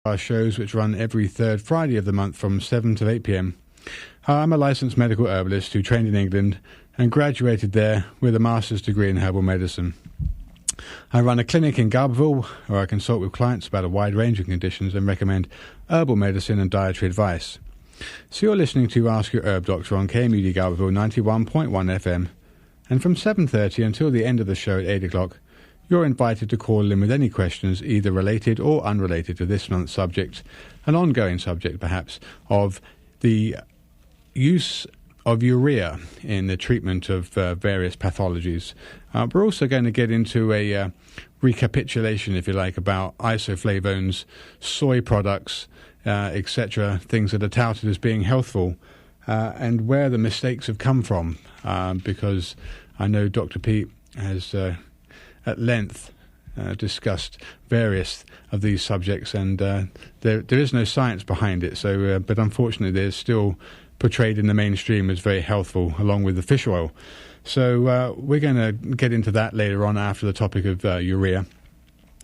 our shows, which run every third Friday of the month from 7 to 8 p.m. I'm a licensed medical herbalist who trained in England and graduated there with a master's degree in herbal medicine. I run a clinic in Garberville where I consult with clients about a wide range of conditions and recommend herbal medicine and dietary advice. So you're listening to Ask Your Herb Doctor on KMUD Garberville 91.1 FM, and from 7:30 until the end of the show at 8 o'clock, you're invited to call in with any questions either related or unrelated to this month's subject, an ongoing subject perhaps, of the use of urea in the treatment of various pathologies. We're also going to get into a recapitulation, if you like, about isoflavones, soy products, etc., things that are touted as being healthful, and where the mistakes have come from, because I know Dr. Peat has at length discussed various of these subjects, and there is no science behind it, so but unfortunately there's still portrayed in the mainstream as very healthful, along with the fish oil. So we're going to get into that later on after the topic of urea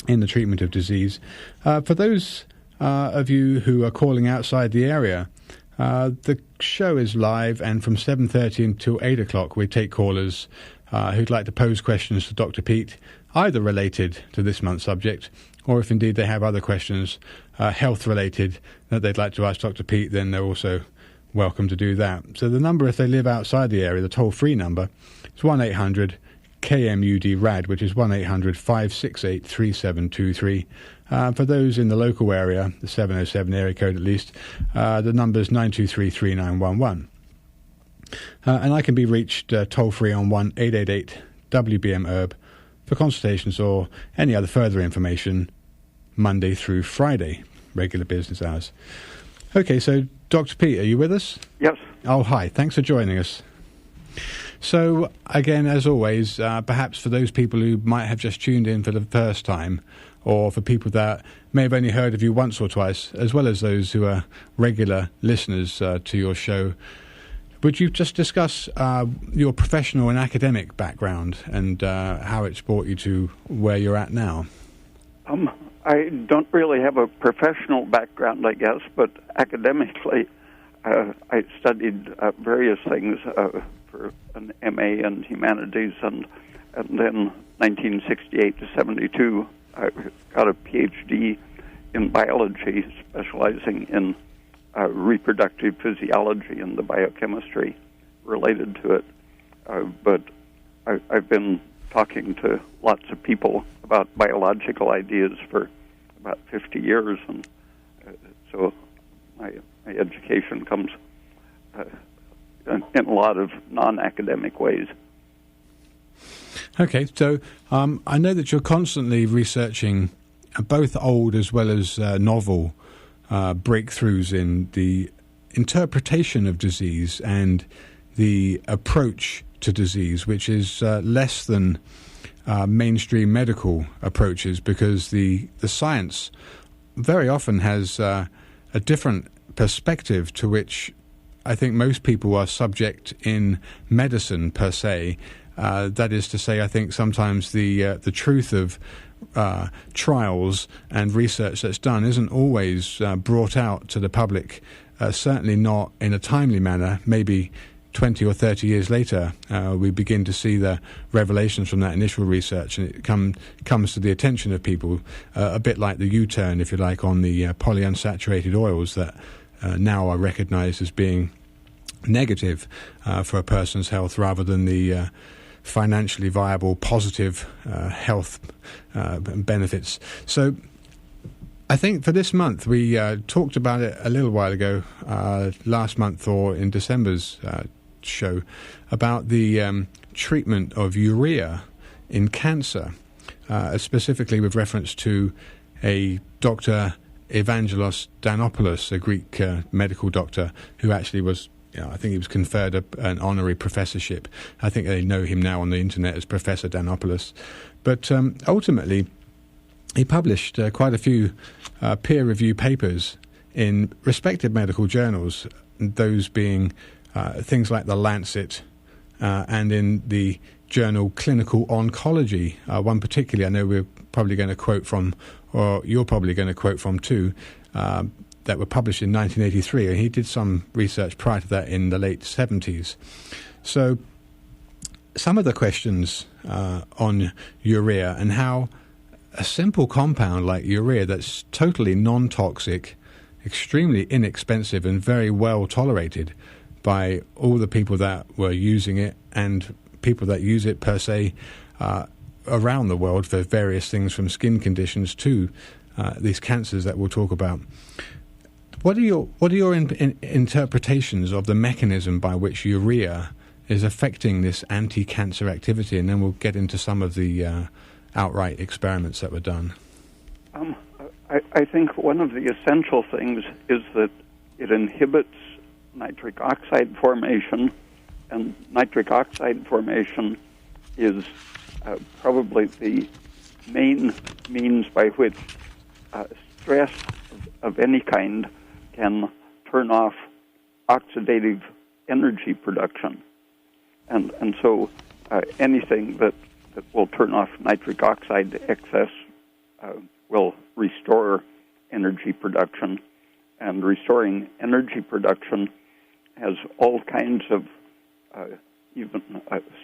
in the treatment of disease. For those of you who are calling outside the area, the show is live, and from 7:30 until 8 o'clock we take callers who'd like to pose questions to Dr. Peat, either related to this month's subject, or if indeed they have other questions health-related that they'd like to ask Dr. Peat, then they're also welcome to do that. So the number, if they live outside the area, the toll-free number, is 1-800-KMUD-RAD, which is 1-800-568-3723. For those in the local area, the 707 area code at least, the number is 923-3911. And I can be reached toll-free on 1-888-WBM-HERB for consultations or any other further information, Monday through Friday, regular business hours. Okay, so Dr. Peat, are you with us? Yes. Oh, hi. Thanks for joining us. So, again, as always, perhaps for those people who might have just tuned in for the first time, or for people that may have only heard of you once or twice, as well as those who are regular listeners to your show, would you just discuss your professional and academic background and how it's brought you to where you're at now? I don't really have a professional background, I guess, but academically, I studied various things for an MA in humanities, and then 1968 to 72, I got a PhD in biology, specializing in reproductive physiology and the biochemistry related to it. But I've been talking to lots of people about biological ideas for about 50 years, and so my education comes in a lot of non-academic ways. Okay, so I know that you're constantly researching both old as well as novel breakthroughs in the interpretation of disease and the approach to disease, which is less than mainstream medical approaches, because the science very often has a different perspective to which I think most people are subject in medicine per se. That is to say, I think sometimes the truth of trials and research that's done isn't always brought out to the public, certainly not in a timely manner. Maybe 20 or 30 years later, we begin to see the revelations from that initial research, and it comes to the attention of people, a bit like the U-turn, if you like, on the polyunsaturated oils that now are recognized as being negative for a person's health, rather than the financially viable, positive health benefits. So I think for this month, we talked about it a little while ago, last month or in December's show, about the treatment of urea in cancer, specifically with reference to a Dr. Evangelos Danopoulos, a Greek medical doctor who actually was, I think he was conferred an honorary professorship. I think they know him now on the internet as Professor Danopoulos. But ultimately, he published quite a few peer-reviewed papers in respected medical journals, those being things like The Lancet and in the journal Clinical Oncology. One particularly I know we're probably going to quote from, or you're probably going to quote from too, that were published in 1983, and he did some research prior to that in the late 70s. So some of the questions on urea and how a simple compound like urea that's totally non-toxic, extremely inexpensive and very well tolerated by all the people that were using it and people that use it per se around the world for various things from skin conditions to these cancers that we'll talk about. What are your interpretations of the mechanism by which urea is affecting this anti-cancer activity? And then we'll get into some of the outright experiments that were done. I think one of the essential things is that it inhibits nitric oxide formation, and nitric oxide formation is probably the main means by which stress of any kind can turn off oxidative energy production. And so anything that will turn off nitric oxide excess will restore energy production. And restoring energy production has all kinds of even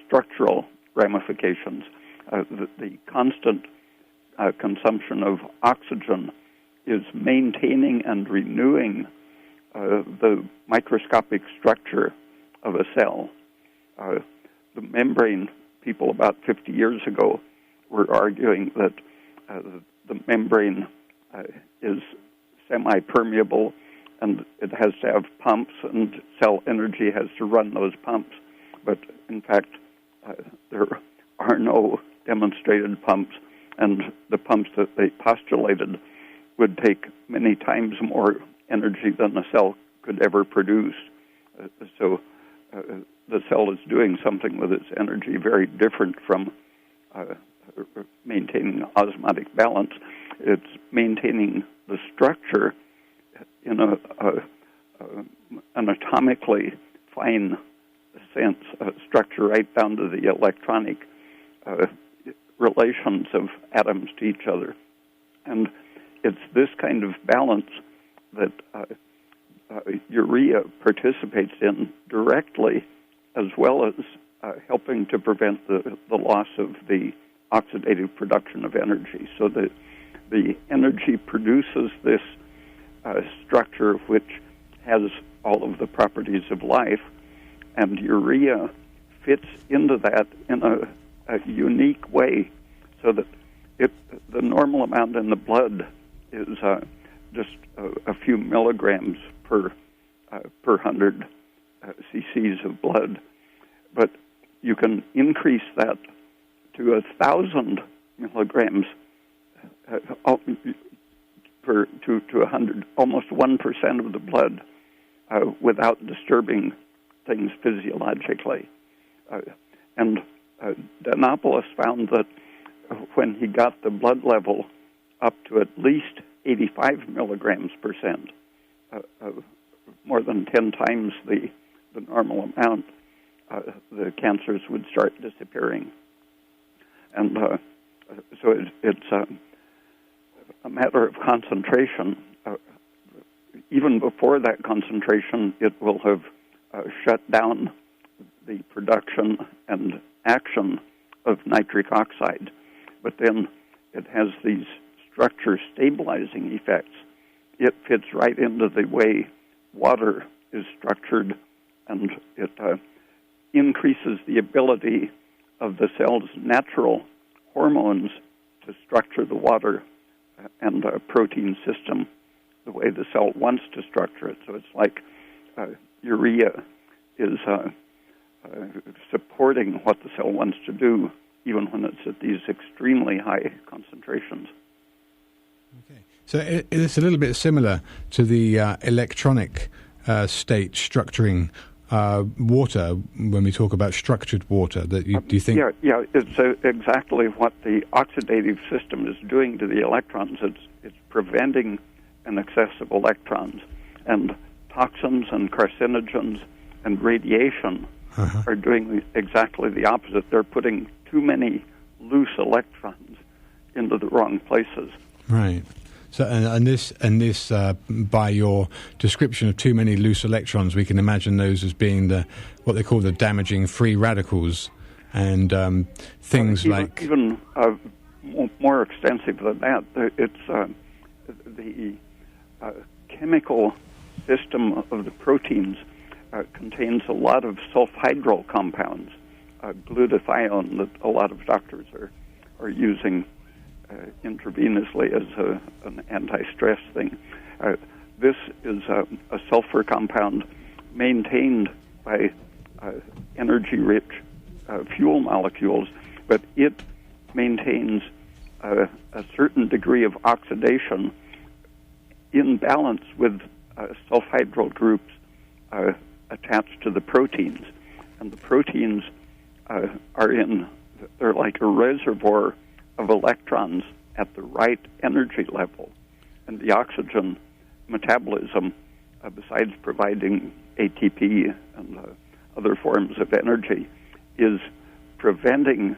structural ramifications. The constant consumption of oxygen is maintaining and renewing the microscopic structure of a cell. The membrane people about 50 years ago were arguing that the membrane is semi-permeable and it has to have pumps and cell energy has to run those pumps. But in fact, there are no demonstrated pumps, and the pumps that they postulated would take many times more energy than the cell could ever produce. So the cell is doing something with its energy very different from maintaining osmotic balance. It's maintaining the structure in an atomically fine sense, structure right down to the electronic relations of atoms to each other. And it's this kind of balance that urea participates in directly, as well as helping to prevent the loss of the oxidative production of energy. So the energy produces this structure which has all of the properties of life, and urea fits into that in a unique way, so that the normal amount in the blood is just a few milligrams per 100 cc's of blood, but you can increase that to 1,000 milligrams to 100, almost 1% of the blood, without disturbing things physiologically. And Danopoulos found that when he got the blood level up to at least 85 milligrams percent, more than 10 times the normal amount, the cancers would start disappearing. And so it's a matter of concentration. Even before that concentration, it will have shut down the production and action of nitric oxide. But then it has these structure stabilizing effects. It fits right into the way water is structured, and it increases the ability of the cell's natural hormones to structure the water and protein system the way the cell wants to structure it. So it's like urea is supporting what the cell wants to do, even when it's at these extremely high concentrations. Okay. So it's a little bit similar to the electronic state structuring water when we talk about structured water. That do you think? Yeah, it's exactly what the oxidative system is doing to the electrons. It's preventing an excess of electrons, and toxins and carcinogens and radiation are doing exactly the opposite. They're putting too many loose electrons into the wrong places. Right. So, and this, by your description of too many loose electrons, we can imagine those as being what they call the damaging free radicals, and things like even more extensive than that. It's the chemical system of the proteins contains a lot of sulfhydryl compounds, glutathione, that a lot of doctors are using intravenously as an anti-stress thing. This is a sulfur compound maintained by energy-rich fuel molecules, but it maintains a certain degree of oxidation in balance with sulfhydryl groups attached to the proteins. And the proteins they're like a reservoir of electrons at the right energy level. And the oxygen metabolism, besides providing ATP and other forms of energy, is preventing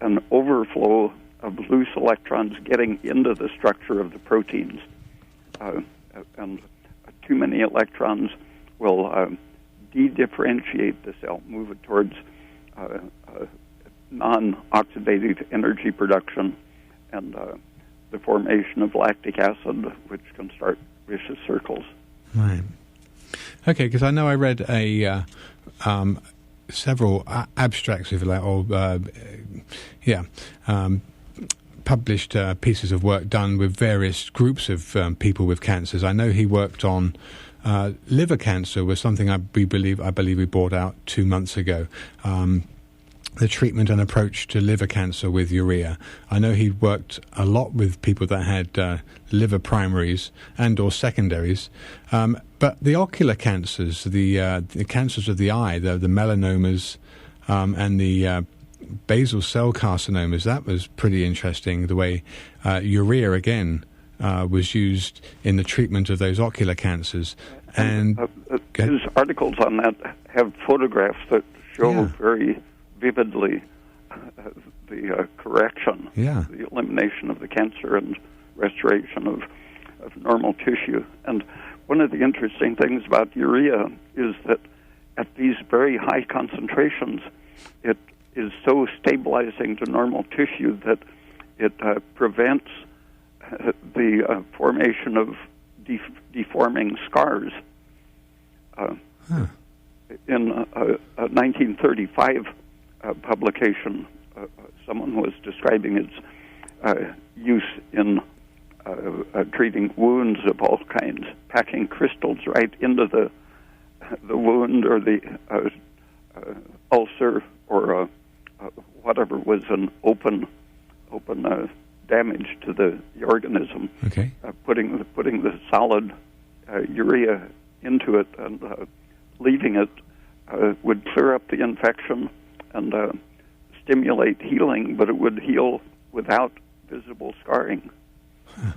an overflow of loose electrons getting into the structure of the proteins. And too many electrons will de-differentiate the cell, move it towards non-oxidative energy production and the formation of lactic acid, which can start vicious circles. Right. Okay, because I know I read several abstracts, if you like, or published pieces of work done with various groups of people with cancers. I know he worked on liver cancer, was something I believe we brought out 2 months ago. The treatment and approach to liver cancer with urea. I know he worked a lot with people that had liver primaries and or secondaries. But the ocular cancers, the cancers of the eye, the melanomas, and the basal cell carcinomas, that was pretty interesting, the way urea, again, was used in the treatment of those ocular cancers. And his articles on that have photographs that show very vividly the correction, the elimination of the cancer and restoration of normal tissue. And one of the interesting things about urea is that at these very high concentrations, it is so stabilizing to normal tissue that it prevents the formation of deforming scars. In a 1935 publication, someone was describing its use in treating wounds of all kinds, packing crystals right into the wound or the ulcer or whatever was an open damage to the organism. Okay. Putting the solid urea into it and leaving it would clear up the infection and stimulate healing, but it would heal without visible scarring. Huh.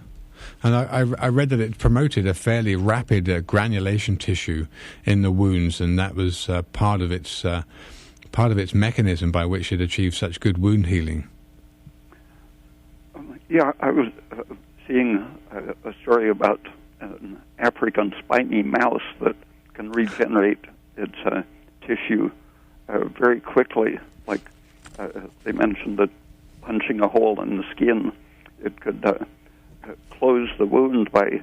And I read that it promoted a fairly rapid granulation tissue in the wounds, and that was part of its mechanism by which it achieved such good wound healing. I was seeing a story about an African spiny mouse that can regenerate its tissue very quickly. Like they mentioned that punching a hole in the skin, it could close the wound by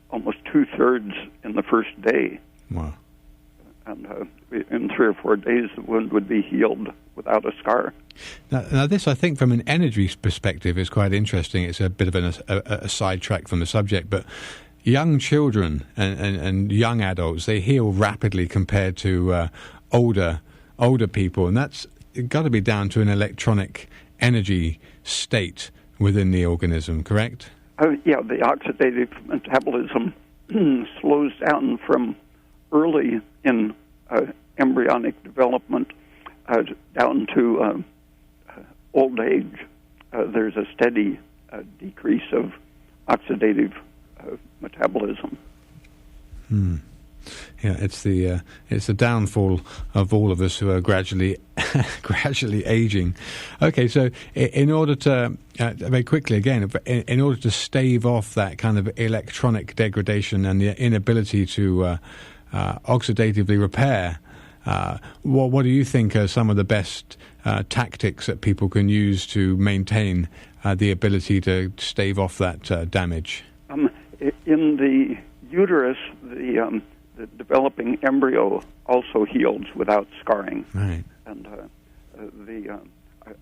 almost 2/3 in the first day. Wow. And in 3 or 4 days, the wound would be healed without a scar. Now this, I think, from an energy perspective, is quite interesting. It's a bit of a sidetrack from the subject, but young children and young adults, they heal rapidly compared to older people, and that's got to be down to an electronic energy state within the organism, correct? The oxidative metabolism slows down from early in embryonic development down to old age. There's a steady decrease of oxidative metabolism. Yeah, it's the downfall of all of us who are gradually aging. Okay, so in order to very quickly again, in order to stave off that kind of electronic degradation and the inability to oxidatively repair, what do you think are some of the best tactics that people can use to maintain the ability to stave off that damage? In the uterus, the developing embryo also heals without scarring. Right. And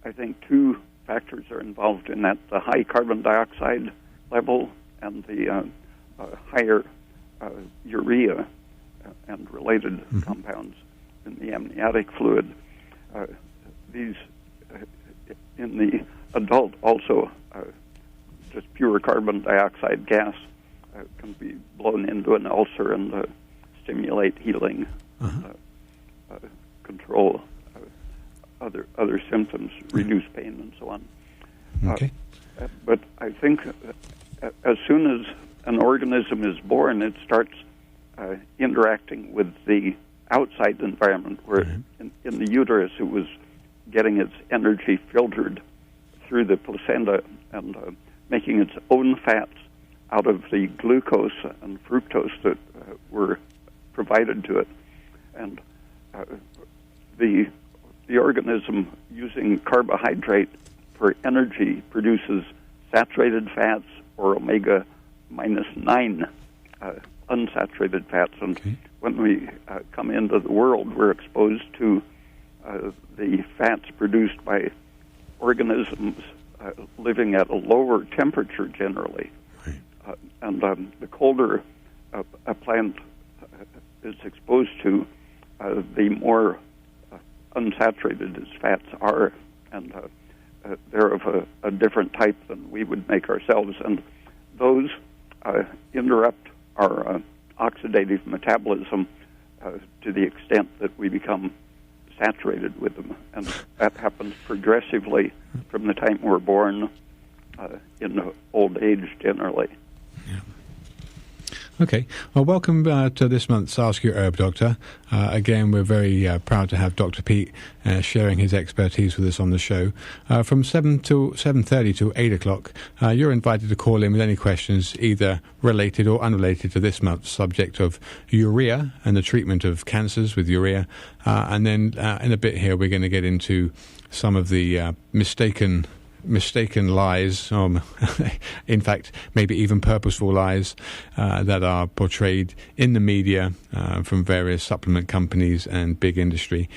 I think two factors are involved in that: the high carbon dioxide level and the higher urea and related compounds in the amniotic fluid. These in the adult also, just pure carbon dioxide gas can be blown into an ulcer and stimulate healing, control other symptoms, reduce pain, and so on. Okay. But I think as soon as an organism is born, it starts interacting with the outside environment, where in the uterus it was getting its energy filtered through the placenta and making its own fats out of the glucose and fructose that were provided to it. And the organism, using carbohydrate for energy, produces saturated fats or omega -9 unsaturated fats. And when we come into the world, we're exposed to the fats produced by organisms living at a lower temperature generally. And the colder a plant is exposed to, the more unsaturated its fats are, and they're of a different type than we would make ourselves. And those interrupt our oxidative metabolism to the extent that we become saturated with them. And that happens progressively from the time we're born in old age generally. Yeah. Okay. Well, welcome to this month's Ask Your Herb Doctor. Again, we're very proud to have Dr. Peat sharing his expertise with us on the show. From 7:30 to 8 o'clock, you're invited to call in with any questions, either related or unrelated to this month's subject of urea and the treatment of cancers with urea. And then in a bit here, we're going to get into some of the mistaken lies, in fact, maybe even purposeful lies that are portrayed in the media from various supplement companies and big industry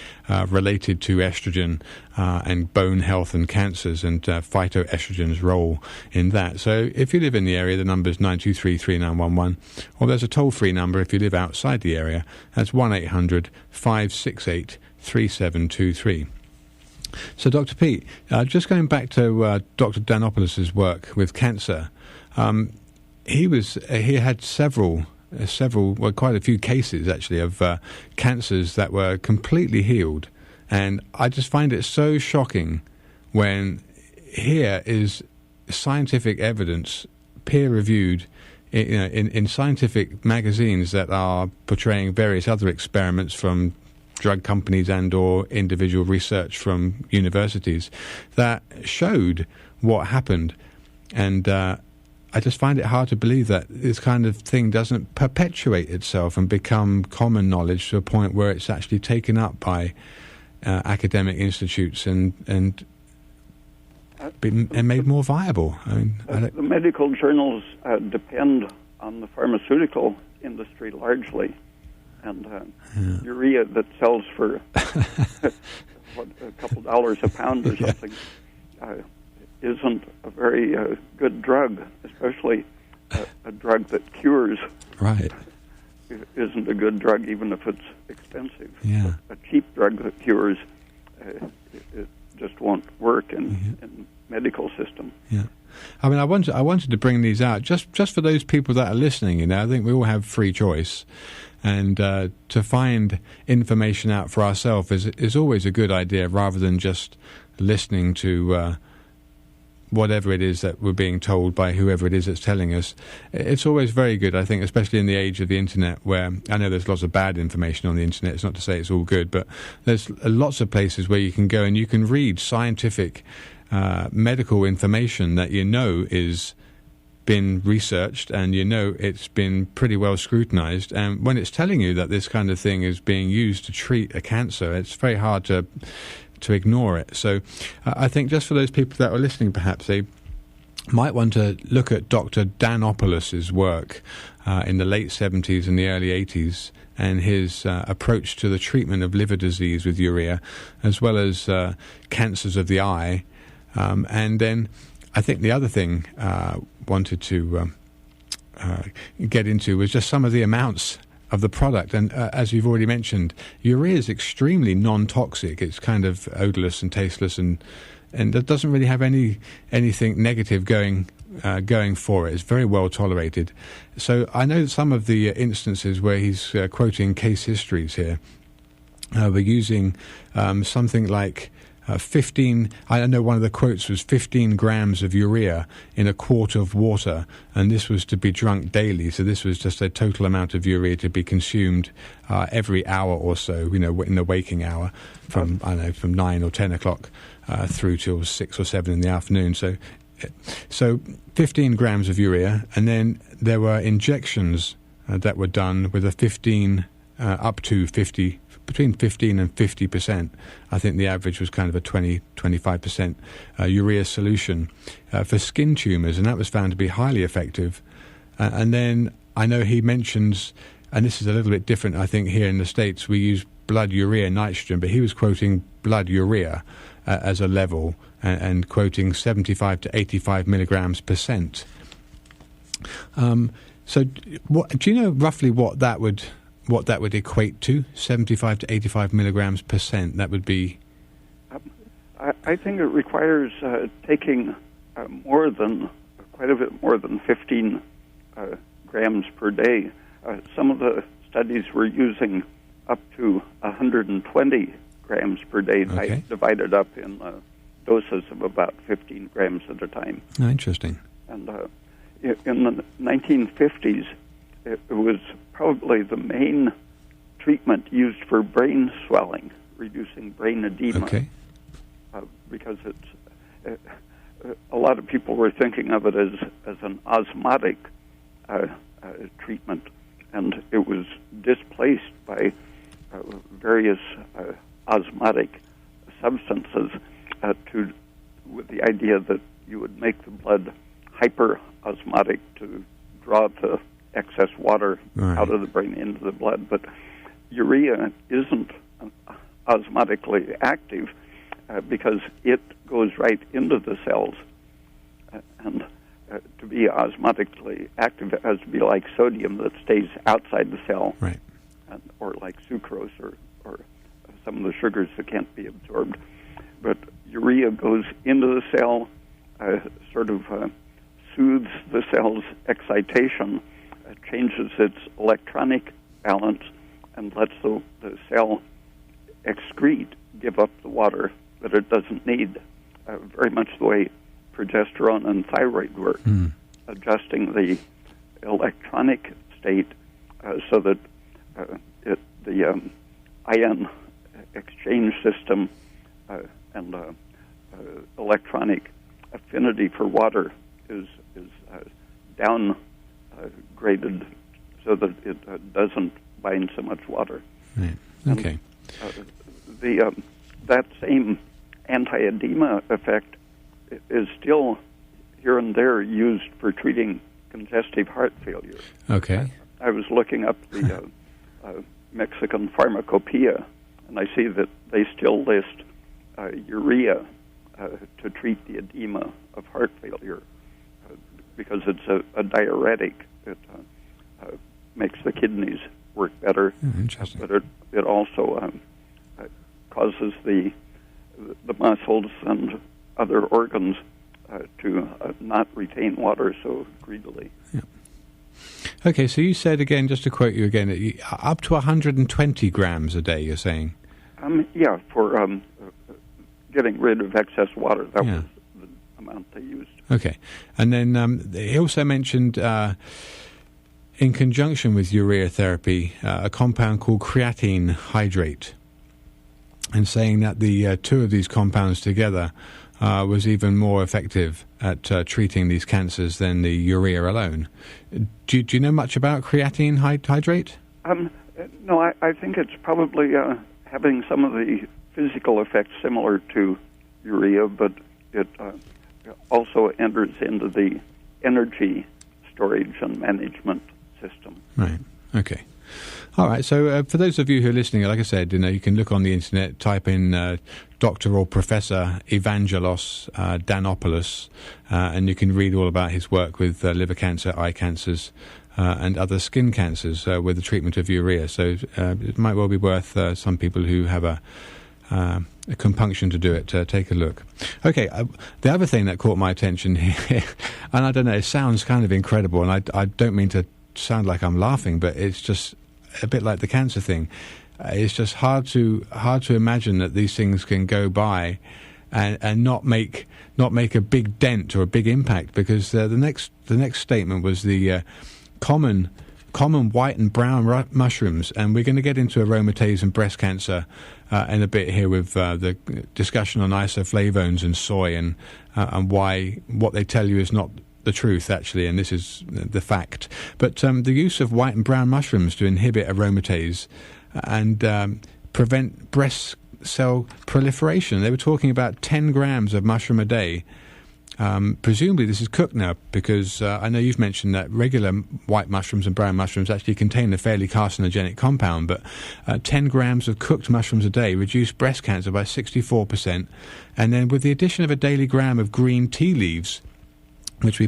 related to estrogen and bone health and cancers and phytoestrogen's role in that. So if you live in the area, the number is 923-3911, or there's a toll-free number if you live outside the area. That's 1-800-568-3723. So, Dr. Peat, just going back to Dr. Danopoulos' work with cancer, he had quite a few cases actually of cancers that were completely healed, and I just find it so shocking when here is scientific evidence, peer-reviewed, in scientific magazines that are portraying various other experiments from drug companies and or individual research from universities that showed what happened. And I just find it hard to believe that this kind of thing doesn't perpetuate itself and become common knowledge to a point where it's actually taken up by academic institutes and made more viable. I mean, the medical journals depend on the pharmaceutical industry largely. And urea that sells for a couple dollars a pound or something isn't a very good drug, especially a drug that cures. Right. Isn't a good drug even if it's expensive. Yeah. A cheap drug that cures, it just won't work in medical system. Yeah. I mean, I wanted to bring these out just for those people that are listening. I think we all have free choice. And to find information out for ourselves is always a good idea, rather than just listening to whatever it is that we're being told by whoever it is that's telling us. It's always very good, I think, especially in the age of the internet, where I know there's lots of bad information on the internet. It's not to say it's all good, but there's lots of places where you can go and you can read scientific medical information that you know is been researched and you know it's been pretty well scrutinized, and when it's telling you that this kind of thing is being used to treat a cancer, it's very hard to ignore it. So I think just for those people that are listening, perhaps they might want to look at Dr. Danopoulos' work in the late 70s and the early 80s, and his approach to the treatment of liver disease with urea, as well as cancers of the eye. And then I think the other thing wanted to get into was just some of the amounts of the product. And as you've already mentioned, urea is extremely non-toxic. It's kind of odorless and tasteless, and it doesn't really have anything negative going for it. It's very well tolerated. So I know some of the instances where he's quoting case histories here. We're using something like 15, I know one of the quotes was 15 grams of urea in a quart of water, and this was to be drunk daily. So this was just a total amount of urea to be consumed every hour or so, in the waking hour, from 9 or 10 o'clock through till 6 or 7 in the afternoon. So 15 grams of urea, and then there were injections that were done with a 15 up to 50, between 15 and 50%. I think the average was kind of a 20-25% urea solution for skin tumours, and that was found to be highly effective. And then I know he mentions, and this is a little bit different, I think here in the States we use blood urea nitrogen, but he was quoting blood urea as a level and quoting 75 to 85 milligrams percent. So do you know roughly what that would equate to? 75 to 85 milligrams percent, that would be? I think it requires taking quite a bit more than 15 grams per day. Some of the studies were using up to 120 grams per day, Okay. divided up in doses of about 15 grams at a time. Oh, interesting. And in the 1950s, it was probably the main treatment used for brain swelling, reducing brain edema. Okay. Because it's a lot of people were thinking of it as an osmotic treatment, and it was displaced by various osmotic substances with the idea that you would make the blood hyperosmotic to draw the excess water out of the brain into the blood. But urea isn't osmotically active because it goes right into the cells. And to be osmotically active, it has to be like sodium that stays outside the cell, right? Or like sucrose or some of the sugars that can't be absorbed. But urea goes into the cell, soothes the cell's excitation, changes its electronic balance, and lets the cell give up the water that it doesn't need, very much the way progesterone and thyroid work, adjusting the electronic state so that the ion exchange system and electronic affinity for water is downgraded so that it doesn't bind so much water. Right. Okay. And that same anti-edema effect is still here and there used for treating congestive heart failure. Okay. I was looking up the Mexican pharmacopoeia, and I see that they still list urea to treat the edema of heart failure because it's a diuretic. It makes the kidneys work better, interesting. But it also causes the muscles and other organs to not retain water so greedily. Yeah. Okay, so you said again, just to quote you again, up to 120 grams a day, you're saying? For getting rid of excess water. That was the amount amount they used. Okay. And then he also mentioned, in conjunction with urea therapy, a compound called Creatine Hydrate, and saying that the two of these compounds together was even more effective at treating these cancers than the urea alone. Do you know much about creatine hydrate? No, I think it's probably having some of the physical effects similar to urea, but it also enters into the energy storage and management system. Right. Okay. All right. So for those of you who are listening, like I said, you can look on the internet, type in Dr. or Professor Evangelos Danopoulos, and you can read all about his work with liver cancer, eye cancers, and other skin cancers with the treatment of urea. So it might well be worth some people who have a compunction to do it, take a look. Okay, the other thing that caught my attention here, and I don't know, it sounds kind of incredible, and I don't mean to sound like I'm laughing, but it's just a bit like the cancer thing. It's just hard to imagine that these things can go by and not make a big dent or a big impact, because the next statement was the common white and brown mushrooms, and we're going to get into aromatase and breast cancer in a bit here with the discussion on isoflavones and soy and why what they tell you is not the truth, actually, and this is the fact. But the use of white and brown mushrooms to inhibit aromatase and prevent breast cell proliferation. They were talking about 10 grams of mushroom a day. Presumably this is cooked now, because I know you've mentioned that regular white mushrooms and brown mushrooms actually contain a fairly carcinogenic compound, but 10 grams of cooked mushrooms a day reduce breast cancer by 64%. And then with the addition of a daily gram of green tea leaves, which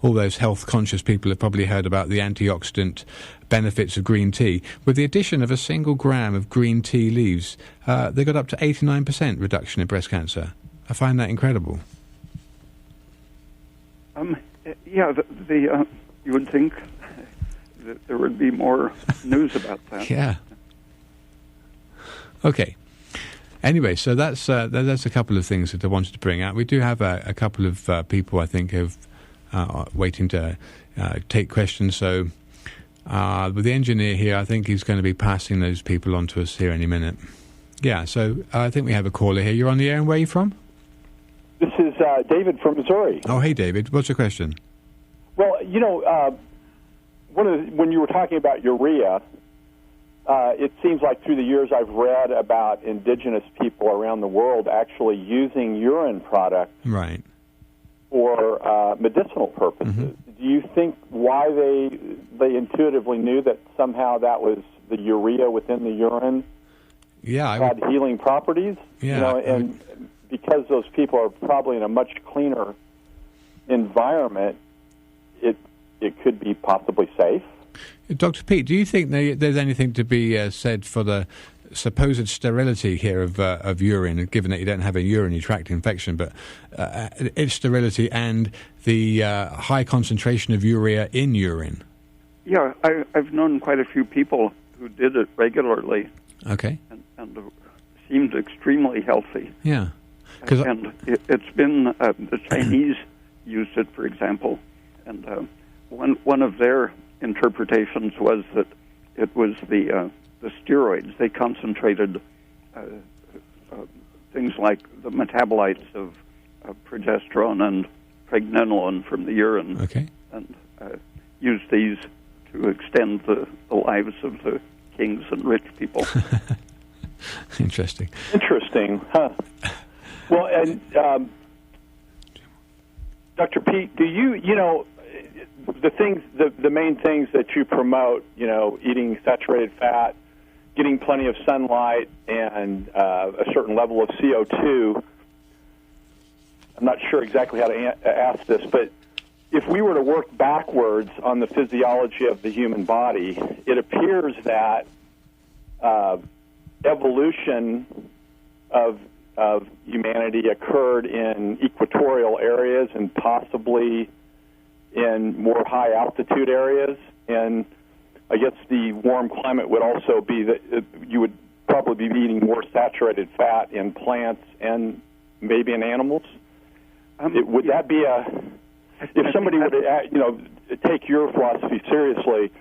all those health-conscious people have probably heard about the antioxidant benefits of green tea. With the addition of a single gram of green tea leaves, they got up to 89% reduction in breast cancer. I find that incredible. Yeah, you would think that there would be more news about that. Yeah. Okay. Anyway, so that's a couple of things that I wanted to bring out. We do have a couple of people, I think, who are waiting to take questions. So with the engineer here, I think he's going to be passing those people on to us here any minute. Yeah, so I think we have a caller here. You're on the air, and where are you from? This is David from Missouri. Oh, hey, David. What's your question? Well, when you were talking about urea, it seems like through the years I've read about indigenous people around the world actually using urine products right. for medicinal purposes. Mm-hmm. Do you think why they intuitively knew that somehow that was the urea within the urine had healing properties? Yeah. Because those people are probably in a much cleaner environment, it could be possibly safe. Dr. Peat, do you think there's anything to be said for the supposed sterility here of urine, given that you don't have a urinary tract infection, but its sterility and the high concentration of urea in urine? Yeah, I've known quite a few people who did it regularly. Okay. And seemed extremely healthy. Yeah. And it's been, the Chinese used it, for example, and one of their interpretations was that it was the steroids. They concentrated things like the metabolites of progesterone and pregnenolone from the urine, okay, and used these to extend the lives of the kings and rich people. Interesting, huh? Well, and Dr. Peat, do you the main things that you promote, eating saturated fat, getting plenty of sunlight, and a certain level of CO2. I'm not sure exactly how to ask this, but if we were to work backwards on the physiology of the human body, it appears that evolution of humanity occurred in equatorial areas and possibly in more high altitude areas, and I guess the warm climate would also be that you would probably be eating more saturated fat in plants and maybe in animals. Would that be if somebody would, take your philosophy seriously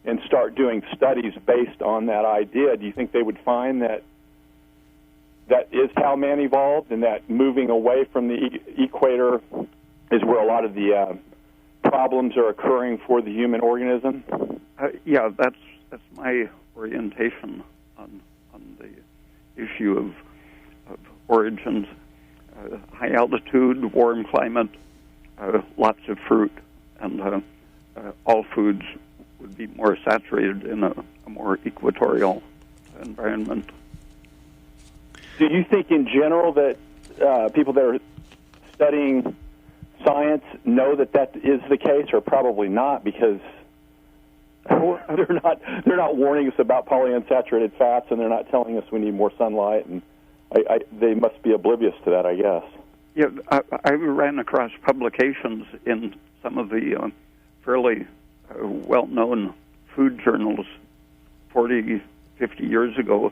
and start doing studies based on that idea, do you think they would find that is how man evolved, and that moving away from the equator is where a lot of the problems are occurring for the human organism? Yeah, that's my orientation on the issue of origins. High altitude, warm climate, lots of fruit, and all foods would be more saturated in a more equatorial environment. Do you think in general that people that are studying science know that is the case, or probably not, because they're not warning us about polyunsaturated fats, and they're not telling us we need more sunlight, and they must be oblivious to that, I guess. Yeah, I ran across publications in some of the fairly well-known food journals 40, 50 years ago,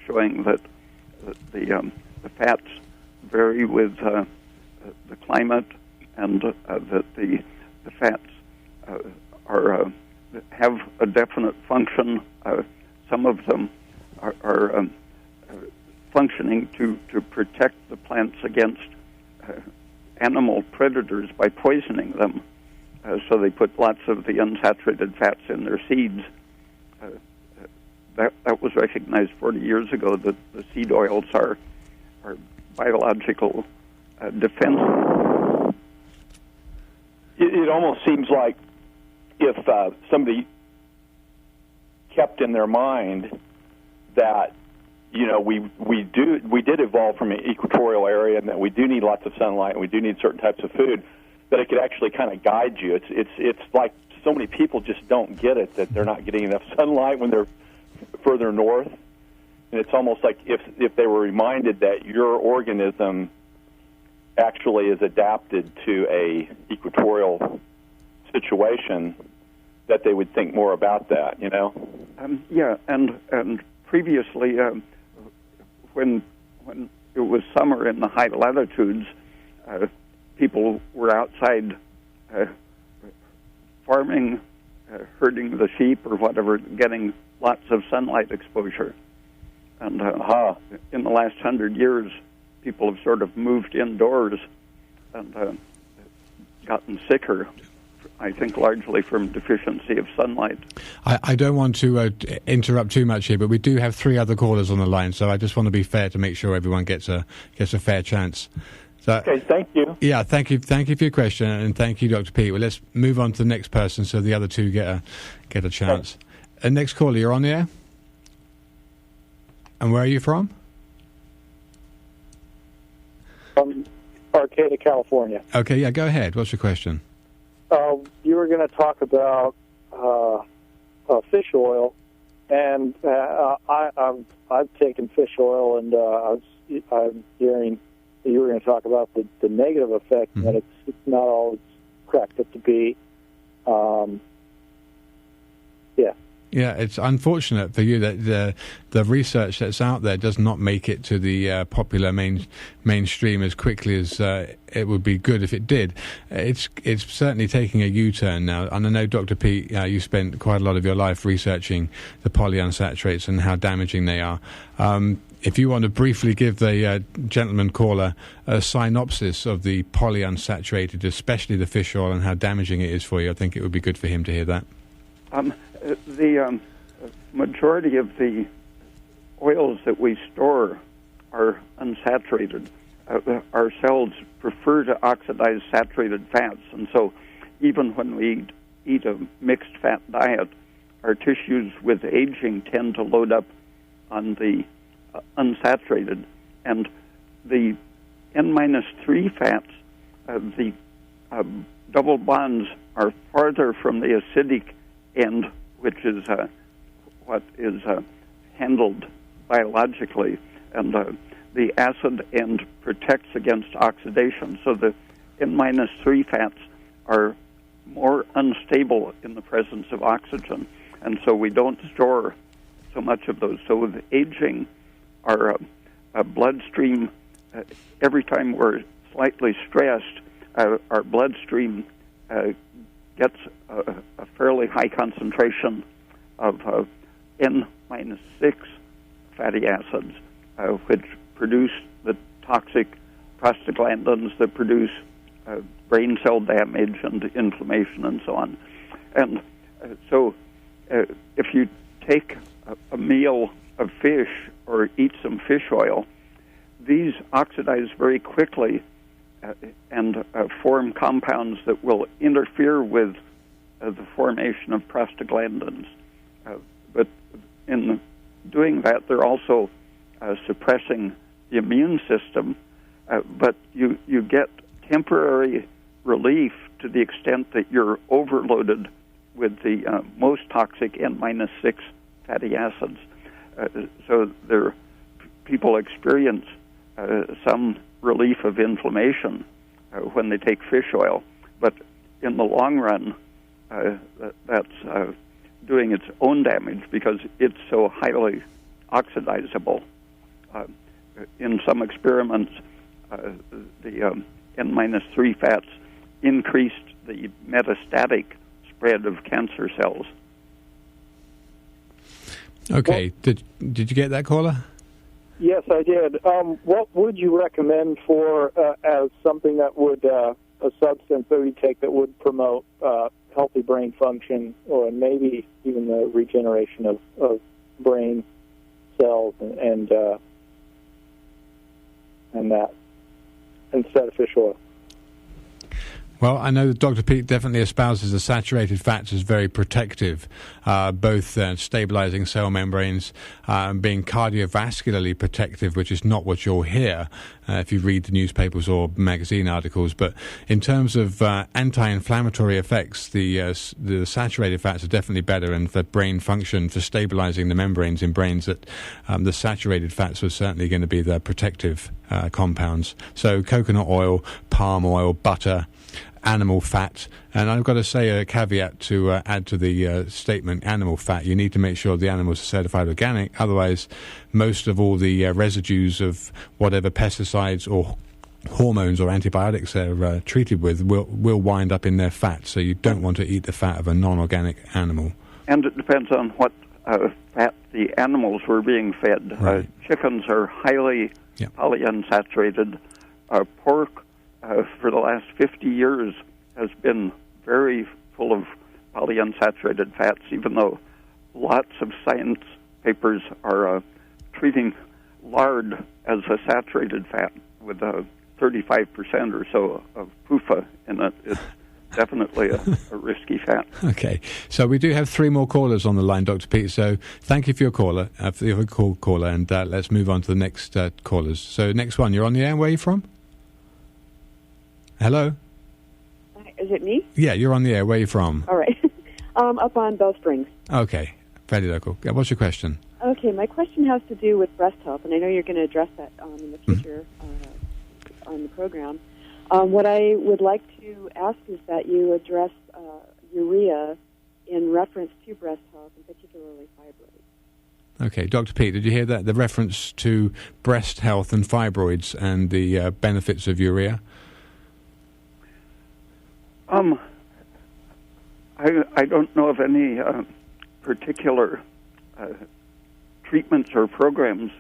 showing that the fats vary with the climate, and that the fats have a definite function. Some of them are functioning to protect the plants against animal predators by poisoning them. So they put lots of the unsaturated fats in their seeds. That was recognized 40 years ago, that the seed oils are biological defense. It almost seems like if somebody kept in their mind that we did evolve from an equatorial area, and that we do need lots of sunlight, and we do need certain types of food, that it could actually kind of guide you. It's like so many people just don't get it, that they're not getting enough sunlight when they're further north, and it's almost like if they were reminded that your organism actually is adapted to a equatorial situation, that they would think more about that. Yeah, and previously, when it was summer in the high latitudes, people were outside farming, herding the sheep or whatever, getting lots of sunlight exposure. And in the last 100 years, people have sort of moved indoors and gotten sicker, I think largely from deficiency of sunlight. I don't want to interrupt too much here, but we do have 3 other callers on the line, so I just want to be fair to make sure everyone gets a fair chance. So, okay, thank you. Yeah, thank you for your question, and thank you, Dr. Peat. Well, let's move on to the next person, so the other 2 get a chance. Next caller, you're on the air. And where are you from? From Arcata, California. Okay, yeah, go ahead. What's your question? You were going to talk about fish oil, and I've taken fish oil, and I'm hearing that you were going to talk about the negative effect, and that it's not always cracked up to be. Yeah, it's unfortunate for you that the research that's out there does not make it to the popular mainstream as quickly as it would be good if it did. It's certainly taking a U-turn now, and I know, Dr. Peat, you spent quite a lot of your life researching the polyunsaturates and how damaging they are. If you want to briefly give the gentleman caller a synopsis of the polyunsaturated, especially the fish oil, and how damaging it is for you, I think it would be good for him to hear that. The majority of the oils that we store are unsaturated. Our cells prefer to oxidize saturated fats, and so even when we eat a mixed fat diet, our tissues with aging tend to load up on the unsaturated. And the N-3 fats, the double bonds are farther from the acidic end, which is what is handled biologically, and the acid end protects against oxidation. So the N-3 fats are more unstable in the presence of oxygen, and so we don't store so much of those. So with aging, our bloodstream, every time we're slightly stressed, our bloodstream gets a fairly high concentration of N-6 fatty acids, which produce the toxic prostaglandins that produce brain cell damage and inflammation and so on. And so if you take a meal of fish or eat some fish oil, these oxidize very quickly and form compounds that will interfere with the formation of prostaglandins. But in doing that, they're also suppressing the immune system, but you get temporary relief to the extent that you're overloaded with the most toxic N-6 fatty acids. So people experience some relief of inflammation when they take fish oil, but in the long run, that's doing its own damage because it's so highly oxidizable. In some experiments, the N-3 fats increased the metastatic spread of cancer cells. Okay, did you get that, caller? Yes, I did. What would you recommend for as something that would a substance that we take that would promote healthy brain function, or maybe even the regeneration of brain cells and that instead of fish oil? Well, I know that Dr. Peat definitely espouses the saturated fats as very protective, both stabilizing cell membranes and being cardiovascularly protective, which is not what you'll hear if you read the newspapers or magazine articles. But in terms of anti-inflammatory effects, the saturated fats are definitely better, and for brain function, for stabilizing the membranes in brains, that the saturated fats are certainly going to be the protective compounds. So coconut oil, palm oil, butter, animal fat, and I've got to say a caveat to add to the statement: animal fat. You need to make sure the animals are certified organic, otherwise most of all the residues of whatever pesticides or hormones or antibiotics they're treated with will wind up in their fat, so you don't want to eat the fat of a non-organic animal. And it depends on what fat the animals were being fed. Right. Chickens are highly polyunsaturated. Pork for the last 50 years has been very full of polyunsaturated fats, even though lots of science papers are treating lard as a saturated fat with 35% or so of PUFA in it. It's definitely a risky fat. Okay, so we do have 3 more callers on the line, Dr. Peat, so thank you for your caller, and let's move on to the next callers. So next one, you're on the air. Where are you from? Hello? Is it me? Yeah, you're on the air. Where are you from? All right. Up on Bell Springs. Okay, fairly local. What's your question? Okay, my question has to do with breast health, and I know you're going to address that in the future on the program. What I would like to ask is that you address urea in reference to breast health, and particularly fibroids. Okay, Dr. Peat, did you hear that? The reference to breast health and fibroids and the benefits of urea? I don't know of any particular treatments or programs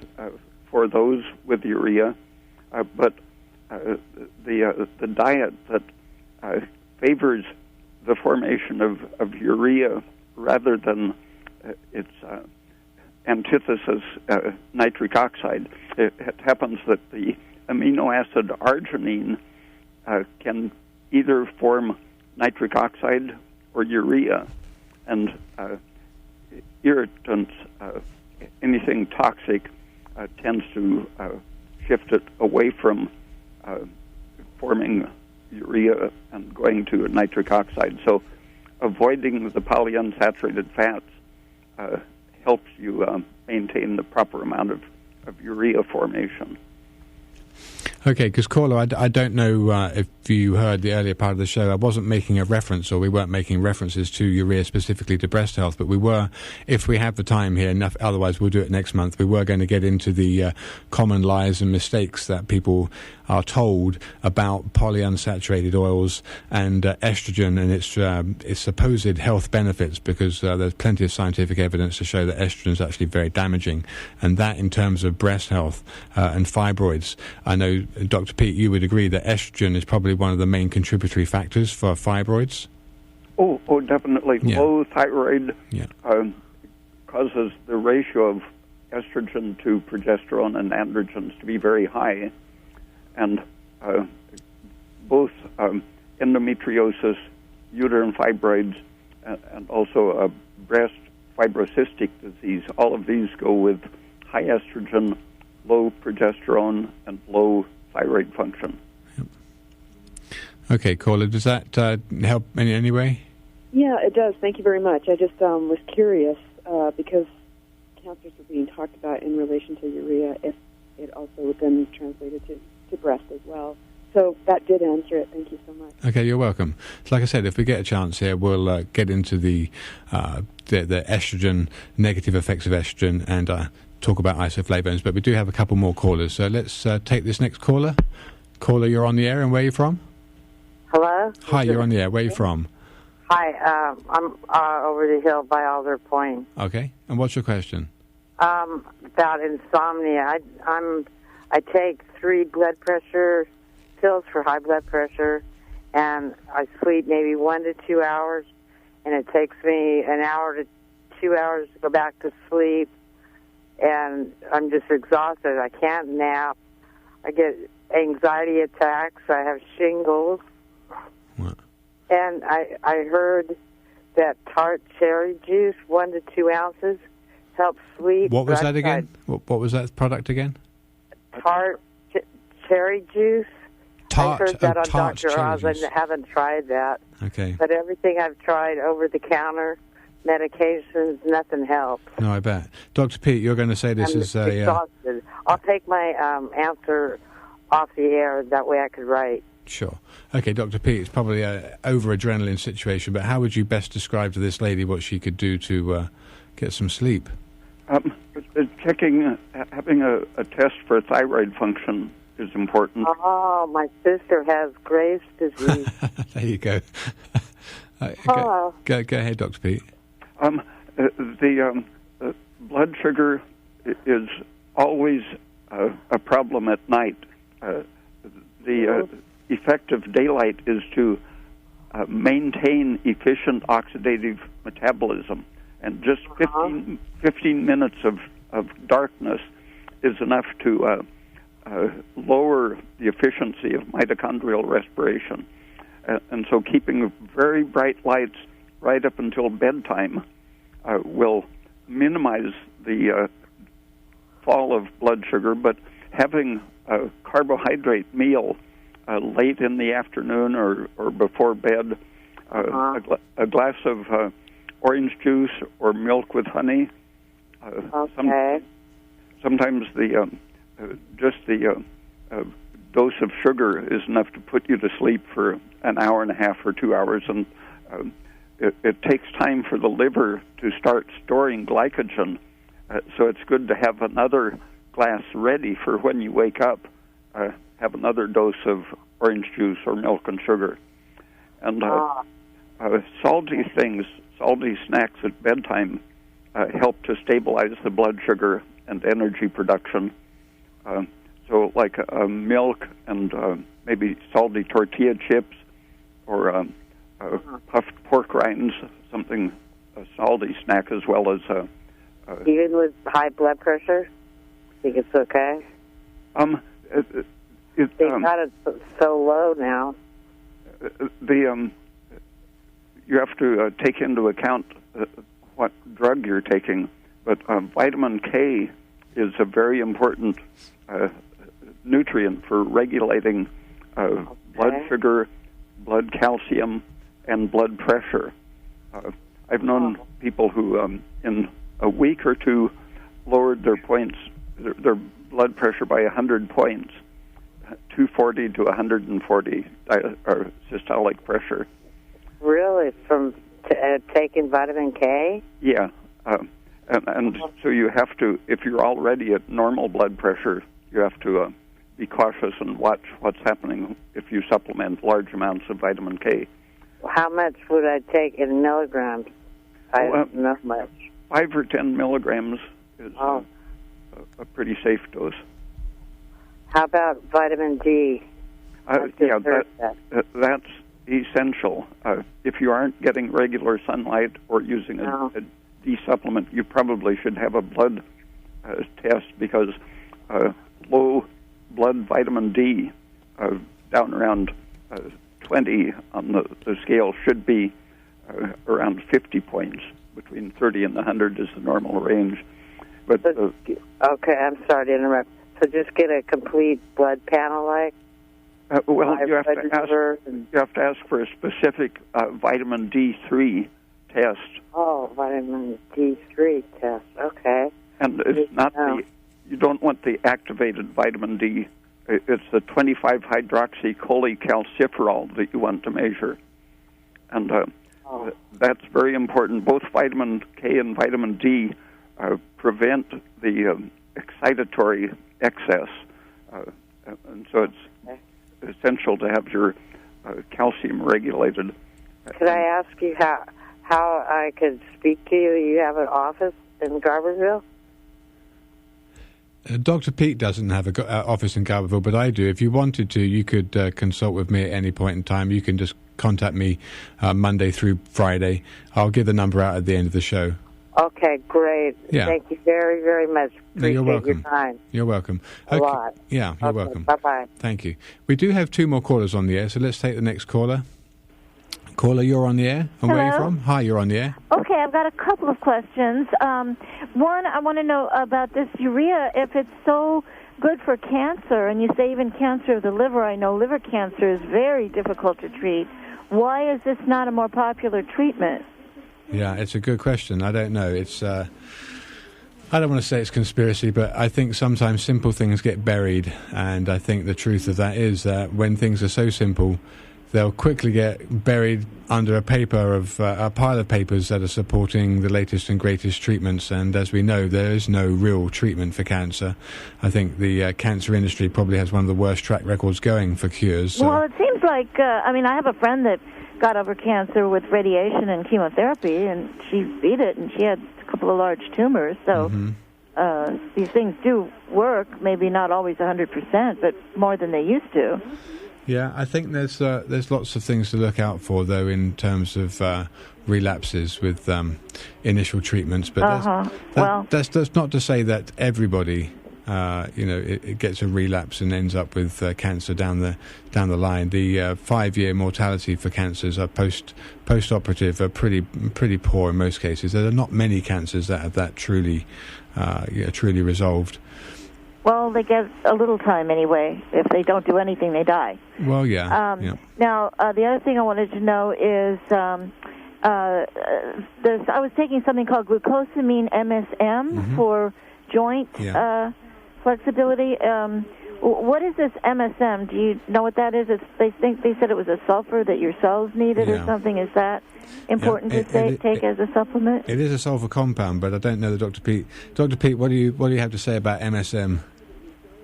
for those with urea, but the diet that favors the formation of urea rather than its antithesis, nitric oxide. It happens that the amino acid arginine can either form nitric oxide or urea, and irritants, anything toxic, tends to shift it away from forming urea and going to nitric oxide. So avoiding the polyunsaturated fats helps you maintain the proper amount of urea formation. Okay, because caller, I don't know if you heard the earlier part of the show, I wasn't making a reference, or we weren't making references to urea specifically to breast health, but we were, if we have the time here, enough, otherwise we'll do it next month, we were going to get into the common lies and mistakes that people are told about polyunsaturated oils and estrogen and its supposed health benefits, because there's plenty of scientific evidence to show that estrogen is actually very damaging, and that in terms of breast health and fibroids. I know, Dr. Peat, you would agree that estrogen is probably one of the main contributory factors for fibroids? Oh, definitely. Yeah. Low thyroid Yeah. Causes the ratio of estrogen to progesterone and androgens to be very high. And both endometriosis, uterine fibroids, and also breast fibrocystic disease, all of these go with high estrogen, low progesterone, and low thyroid function. Yep. Okay, caller, does that help in any way? Yeah, it does. Thank you very much. I just was curious because cancers were being talked about in relation to urea, if it also then translated to breast as well. So that did answer it. Thank you so much. Okay, you're welcome. So like I said, if we get a chance here, we'll get into the estrogen, negative effects of estrogen, and talk about isoflavones. But we do have a couple more callers. So let's take this next caller. Caller, you're on the air, and where are you from? Hello? Hi, you're on the air. Where are you from? Hi, I'm over the hill by Alder Point. Okay, and what's your question? About insomnia. I take 3 blood pressure pills for high blood pressure, and I sleep maybe 1 to 2 hours, and it takes me an hour to 2 hours to go back to sleep, and I'm just exhausted. I can't nap. I get anxiety attacks. I have shingles. What? And I heard that tart cherry juice, 1 to 2 ounces, helps sleep. What was that again? What was that product again? Tart cherry juice. Tart. I heard that on tart Dr. Oz. cherry juice. I haven't tried that. Okay. But everything I've tried over-the-counter medications, nothing helps. No, I bet. Dr. Peat, you're going to say this I'm is exhausted. I'll take my answer off the air. That way I could write. Sure. Okay, Dr. Peat, it's probably an over-adrenaline situation, but how would you best describe to this lady what she could do to get some sleep? Having a test for thyroid function is important. Oh, my sister has Graves' disease. There you go. Hello. Go ahead, Dr. Peat. The blood sugar is always a problem at night. The effect of daylight is to maintain efficient oxidative metabolism, and just 15 minutes of darkness is enough to lower the efficiency of mitochondrial respiration. And so keeping very bright lights right up until bedtime will minimize the fall of blood sugar, but having a carbohydrate meal late in the afternoon or before bed, a glass of orange juice or milk with honey. Sometimes the dose of sugar is enough to put you to sleep for an hour and a half or 2 hours, and it takes time for the liver to start storing glycogen, so it's good to have another glass ready for when you wake up. Have another dose of orange juice or milk and sugar. And salty snacks at bedtime help to stabilize the blood sugar and energy production. So like milk and maybe salty tortilla chips or puffed pork rinds, something, a salty snack as well as... Even with high blood pressure? Think it's okay? They got it so low now. You have to take into account what drug you're taking, but vitamin K is a very important nutrient for regulating blood sugar, blood calcium, and blood pressure. I've known people who, in a week or two, lowered their blood pressure by 100 points. 240 to 140 or systolic pressure. Really? From taking vitamin K? Yeah. And so you have to, if you're already at normal blood pressure, you have to be cautious and watch what's happening if you supplement large amounts of vitamin K. How much would I take in milligrams? I don't know much. 5 or 10 milligrams is a pretty safe dose. How about vitamin D? That's essential. If you aren't getting regular sunlight or using a D supplement, you probably should have a blood test, because low blood vitamin D, down around 20 on the scale, should be around 50 points. Between 30 and 100 is the normal range. But okay, I'm sorry to interrupt. So just get a complete blood panel, like? You have to ask for a specific vitamin D3 test. Oh, vitamin D3 test. Okay. And it's not you don't want the activated vitamin D. It's the 25-hydroxycholecalciferol that you want to measure. And that's very important. Both vitamin K and vitamin D prevent the excitatory excess. And so it's essential to have your calcium regulated. Could I ask you how I could speak to you? You have an office in Garberville? Dr. Peat doesn't have an office in Garberville, but I do. If you wanted to, you could consult with me at any point in time. You can just contact me Monday through Friday. I'll give the number out at the end of the show. Okay, great. Yeah. Thank you very, very much. Appreciate you're welcome. Your time. You're welcome. A lot. Yeah, you're welcome. Bye-bye. Thank you. We do have 2 more callers on the air, so let's take the next caller. Caller, you're on the air. And where are you from? Hi, you're on the air. Okay, I've got a couple of questions. One, I want to know about this urea, if it's so good for cancer, and you say even cancer of the liver. I know liver cancer is very difficult to treat. Why is this not a more popular treatment? Yeah, it's a good question. I don't know. It's I don't want to say it's conspiracy, but I think sometimes simple things get buried, and I think the truth of that is that when things are so simple, they'll quickly get buried under a pile of papers that are supporting the latest and greatest treatments. And as we know, there is no real treatment for cancer. I think the cancer industry probably has one of the worst track records going for cures. So. Well, it seems like, I have a friend that got over cancer with radiation and chemotherapy, and she beat it, and she had a couple of large tumors. So these things do work, maybe not always 100%, but more than they used to. Yeah, I think there's lots of things to look out for, though, in terms of relapses with initial treatments. But that's not to say that everybody, it gets a relapse and ends up with cancer down the line. The 5-year mortality for cancers are post-operative are pretty poor in most cases. There are not many cancers that have that truly resolved. Well, they get a little time anyway. If they don't do anything, they die. Well, yeah. Now, the other thing I wanted to know is I was taking something called glucosamine MSM for joint flexibility. What is this MSM? Do you know what that is? They said it was a sulfur that your cells needed or something. Is that important to take as a supplement? It is a sulfur compound, but I don't know Dr. Peat. Dr. Peat, what do you have to say about MSM?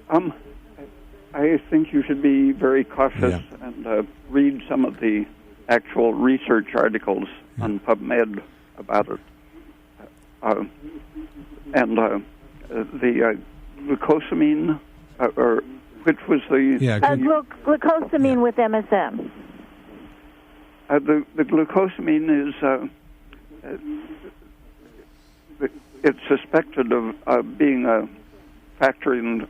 I think you should be very cautious and read some of the actual research articles on PubMed about it. And the glucosamine, or which was the... glucosamine with MSM. The glucosamine is... it's suspected of being a factor in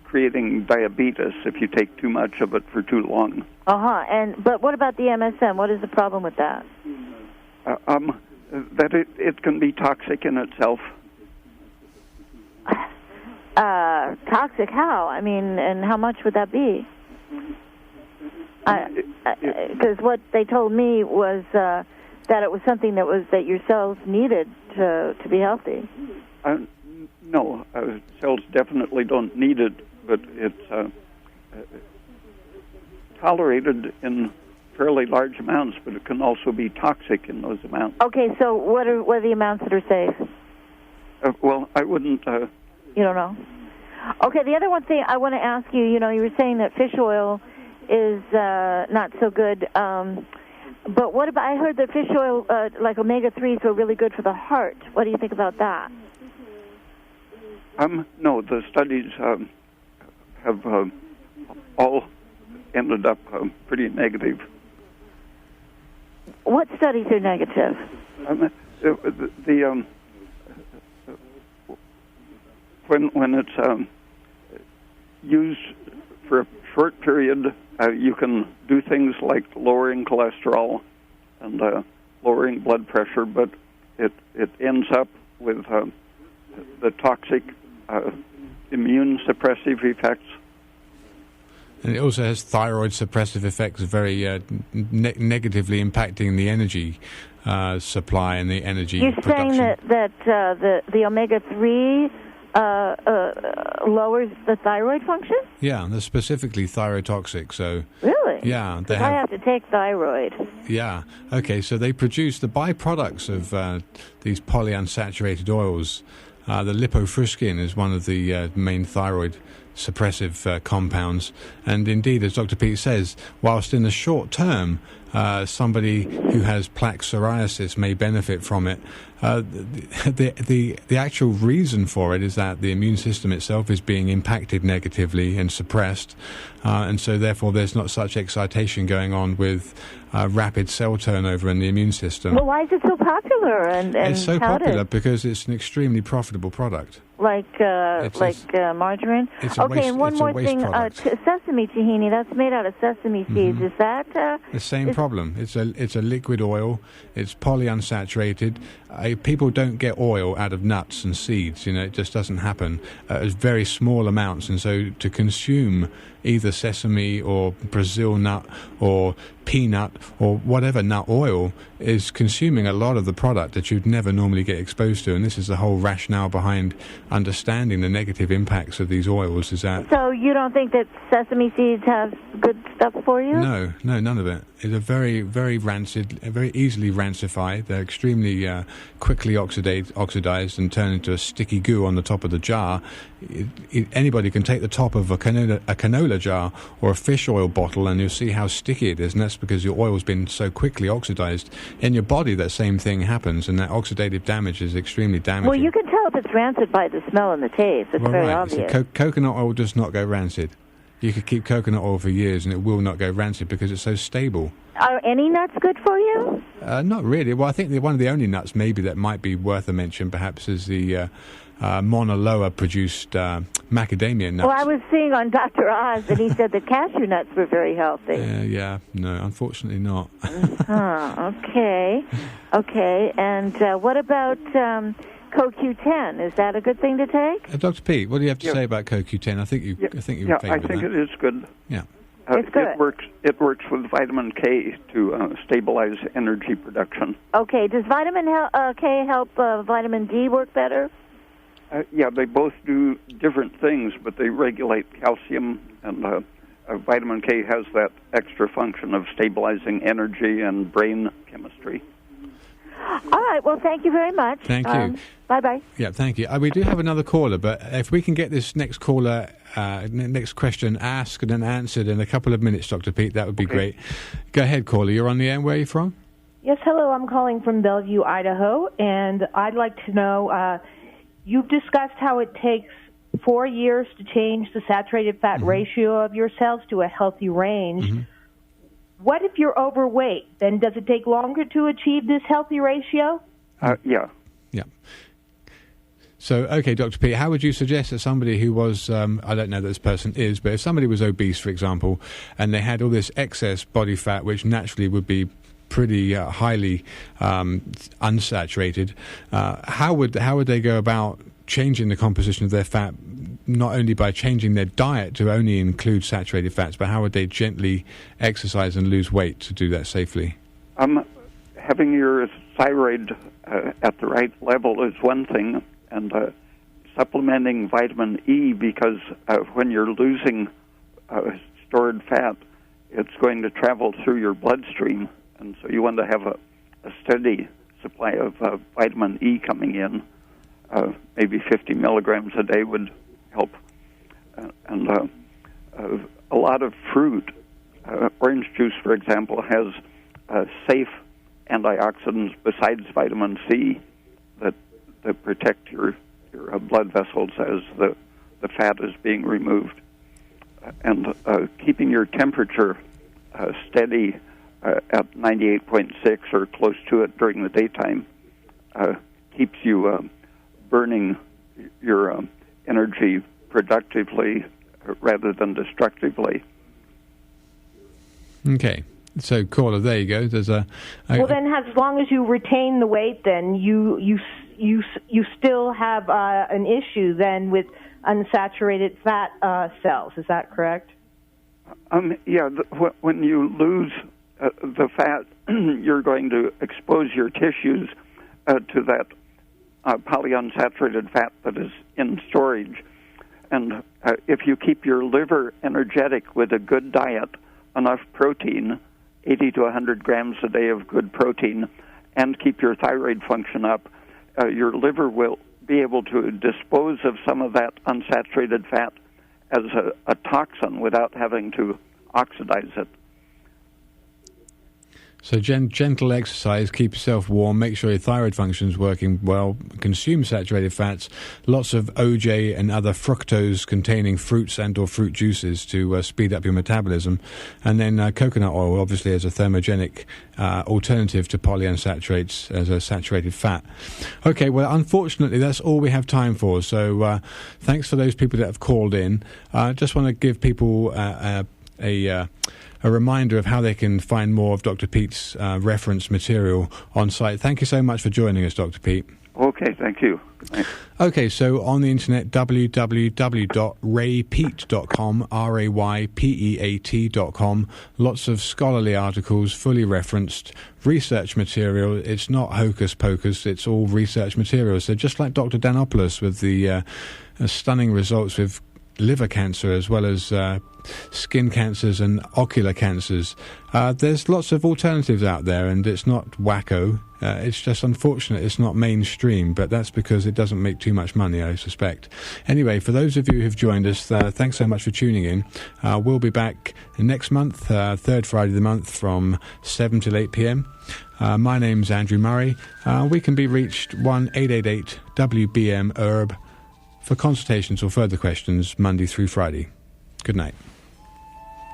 creating diabetes if you take too much of it for too long. But what about the MSM? What is the problem with that? That it can be toxic in itself. Toxic how? And how much would that be? Because what they told me was that it was something that your cells needed to be healthy. No, cells definitely don't need it, but tolerated in fairly large amounts, but it can also be toxic in those amounts. Okay, so what are the amounts that are safe? Well, I wouldn't... You don't know? Okay, the other one thing I want to ask you, you were saying that fish oil is not so good, but what about, I heard that fish oil, like omega-3s, were really good for the heart. What do you think about that? No, the studies have all ended up pretty negative. What studies are negative? When it's used for a short period, you can do things like lowering cholesterol and lowering blood pressure, but it ends up with the toxic immune suppressive effects. And it also has thyroid suppressive effects, very negatively impacting the energy supply and the energy production. You're saying that the omega-3 lowers the thyroid function? Yeah, they're specifically thyrotoxic. So really? Yeah, I have to take thyroid. Yeah. Okay, so they produce the byproducts of these polyunsaturated oils. The lipofuscin is one of the main thyroid suppressive compounds, and indeed, as Dr. Peat says, whilst in the short term somebody who has plaque psoriasis may benefit from it, the actual reason for it is that the immune system itself is being impacted negatively and suppressed, and so therefore there's not such excitation going on with rapid cell turnover in the immune system. Well, why is it so popular? And it's so popular because it's an extremely profitable product. Like margarine? Okay, and one more thing, sesame tahini, that's made out of sesame seeds. Is that... the same problem. It's a liquid oil. It's polyunsaturated. People don't get oil out of nuts and seeds. It just doesn't happen. It's very small amounts, and so to consume either sesame or Brazil nut or peanut or whatever nut oil is consuming a lot of the product that you'd never normally get exposed to, and this is the whole rationale behind understanding the negative impacts of these oils. Is that so? You don't think that sesame seeds have good stuff for you? No, none of it. It's a very, very rancid, very easily rancified. They're extremely quickly oxidized and turn into a sticky goo on the top of the jar. Anybody can take the top of a canola jar or a fish oil bottle and you'll see how sticky it is, and that's because your oil's been so quickly oxidized. In your body, that same thing happens, and that oxidative damage is extremely damaging. Well, you can tell if it's rancid by the smell and the taste. It's very obvious. So coconut oil does not go rancid. You could keep coconut oil for years and it will not go rancid because it's so stable. Are any nuts good for you? Not really. Well, I think one of the only nuts maybe that might be worth a mention perhaps is the Mauna Loa produced macadamia nuts. Well, I was seeing on Dr. Oz and he said the cashew nuts were very healthy. No, unfortunately not. Okay. And what about CoQ10? Is that a good thing to take? Dr. Peat, what do you have to say about CoQ10? I think you I think it is good. Yeah. It's good. It works with vitamin K to stabilize energy production. Okay. Does vitamin K help vitamin D work better? They both do different things, but they regulate calcium, and vitamin K has that extra function of stabilizing energy and brain chemistry. All right. Well, thank you very much. Thank you. Bye-bye. Yeah, thank you. We do have another caller, but if we can get this next caller, next question asked and then answered in a couple of minutes, Dr. Peat, that would be great. Go ahead, caller. You're on the air. Where are you from? Yes, hello. I'm calling from Bellevue, Idaho, and I'd like to know, you've discussed how it takes 4 years to change the saturated fat ratio of your cells to a healthy range. What if you're overweight? Then does it take longer to achieve this healthy ratio? Yeah. So, okay, Dr. Peat, how would you suggest that somebody who was, I don't know that this person is, but if somebody was obese, for example, and they had all this excess body fat, which naturally would be pretty highly unsaturated, how would they go about changing the composition of their fat, not only by changing their diet to only include saturated fats, but how would they gently exercise and lose weight to do that safely? Having your thyroid at the right level is one thing, and supplementing vitamin E, because when you're losing stored fat, it's going to travel through your bloodstream, and so you want to have a steady supply of vitamin E coming in. Maybe 50 milligrams a day would help. And a lot of fruit, orange juice, for example, has safe antioxidants besides vitamin C that protect your blood vessels as the fat is being removed. And keeping your temperature steady at 98.6 or close to it during the daytime keeps you burning your energy productively rather than destructively. Okay. So, caller, there you go. There's well, then, as long as you retain the weight, then you still have an issue then with unsaturated fat cells. Is that correct? Yeah. When you lose the fat, you're going to expose your tissues to that polyunsaturated fat that is in storage. And if you keep your liver energetic with a good diet, enough protein, 80 to 100 grams a day of good protein, and keep your thyroid function up, your liver will be able to dispose of some of that unsaturated fat as a toxin without having to oxidize it. So gentle exercise, keep yourself warm, make sure your thyroid function's working well, consume saturated fats, lots of OJ and other fructose-containing fruits and or fruit juices to speed up your metabolism, and then coconut oil, obviously, as a thermogenic alternative to polyunsaturates as a saturated fat. Okay, well, unfortunately, that's all we have time for, so thanks for those people that have called in. I just want to give people a reminder of how they can find more of Dr. Peat's reference material on site. Thank you so much for joining us, Dr. Peat. Okay, thank you. Good night. Okay, so on the internet, www.raypeat.com, RAYPEAT.com. Lots of scholarly articles, fully referenced, research material. It's not hocus pocus, it's all research material. So just like Dr. Danopoulos with the stunning results with liver cancer as well as skin cancers and ocular cancers. There's lots of alternatives out there, and it's not wacko. It's just unfortunate it's not mainstream, but that's because it doesn't make too much money, I suspect. Anyway, for those of you who've joined us, thanks so much for tuning in. We'll be back next month, third Friday of the month from 7 till 8 p.m. My name's Andrew Murray. We can be reached 1-888-WBM-HERB for consultations or further questions Monday through Friday. Good night.